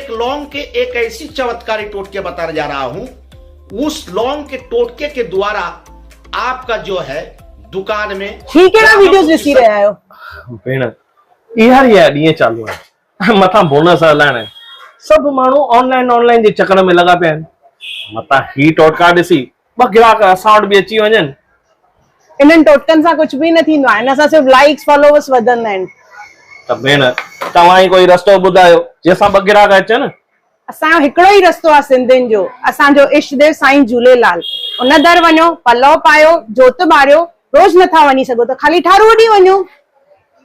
एक लौंग के एक ऐसी चमत्कारी टोटके बताने जा रहा हूं, उस लौंग के टोटके के द्वारा आपका जो है दुकान में ठीक है ना वीडियोस ॾिसी रहिया आहियो भेण इहा ई ॾींहं चालू आहे मथां बोनस हलाइण आहे सभु माण्हू ऑनलाइन जे चक्कर में लॻा पिया आहिनि मथां ही टोटका ॾिसी ॿ ग्राहक असां वटि बि अची वञनि इन्हनि टोटकनि सां कुझु बि न थींदो आहे हिन सां सिर्फ लाइक्स फॉलोवर्स वधंदा आहिनि त भेण तव्हां ई कोई रस्तो ॿुधायो जंहिंसां ॿ ग्राहक अचनि असांजो हिकिड़ो ई रस्तो आहे सिंधियुनि जो असांजो इष्ट देव साईं झूलेलाल उन दर वञो पलव पायो जोत ॿारियो रोज नथा वञी सघो त खाली ठारूअ ॾींहुं वञो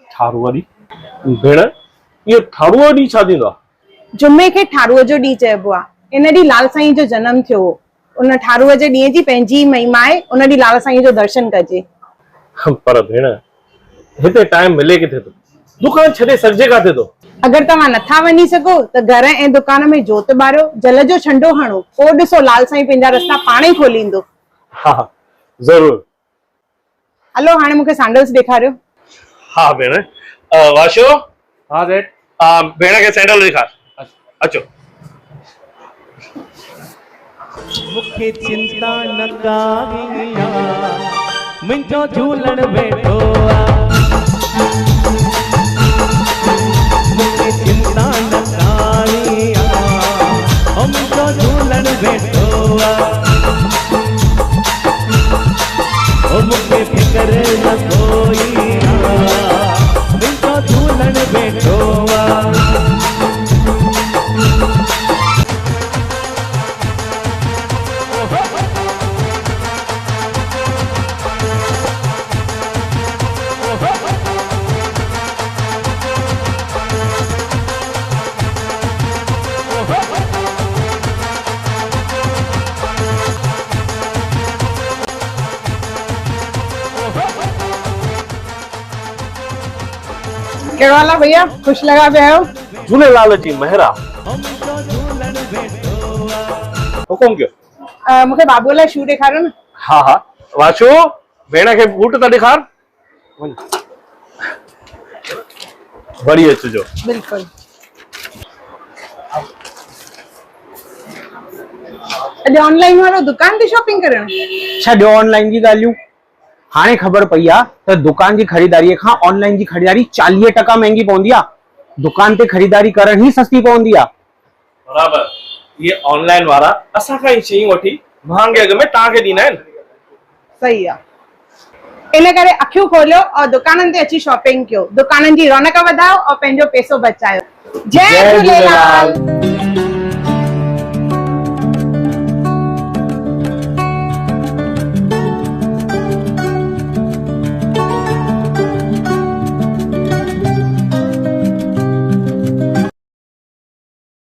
ठारूअ ॾींहुं भेण इहो ठारूअ ॾींहुं छा थींदो आहे जुमे खे ठारूअ जो ॾींहुं चइबो आहे इन ॾींहुं लाल साईं जो जनम थियो हो उन ठारूअ जे ॾींहं जी पंहिंजी महिमा आहे उन ॾींहुं लाल साईं जो दर्शन कजे पर भेण हिते टाइम मिले किथे थो दुकान छॾे सघिजे काथे थो अगरि तव्हां नथा वञी सघो त घर ऐं दुकान में जोत ॿारियो जल जो छंडो हणो पोइ ॾिसो लाल साईं पंहिंजा रस्ता पाणे ई खोलींदो हा ज़रूर हलो हाणे मूंखे सैंडल्स ॾेखारियो हा भेण वाशो हा सेठ भेण खे सैंडल ॾेखार अचो मुखे चिंता न कारिया मुंहिंजो झूलण वेठो मुखे चिंता न कारिया मुंहिंजो झूलण वेठो मुखे फिकर न कोई मुंहिंजो झूलण वेठो कहिड़ो हाल आहे भैया खुश लॻा पिया आहियो झूलेलाल जी महिरा हुकुम कयो मूंखे बाबूअ लाइ शू ॾेखारियो न हा हा वाशो भेण खे बूट त ॾेखार वरी अचिजो बिल्कुलु अॼु ऑनलाइन वारो दुकान ते शॉपिंग करण छॾियो ऑनलाइन जी ॻाल्हियूं हाणे ख़बर पई आहे त दुकान जी खरीदारीअ खां ऑनलाइन जी खरीदारी 40% महांगी पवंदी आहे दुकान ते खरीदारी करण ही सस्ती पवंदी आहे बराबर ये ऑनलाइन वारा असां खां ई शयूं वठी महांगे अघ में तव्हांखे ॾींदा आहिनि सही आहे इन करे अखियूं खोलियो और दुकाननि ते अची शॉपिंग कयो दुकाननि जी रौनक वधायो और पंहिंजो पैसो बचायो जय झूलेलाल।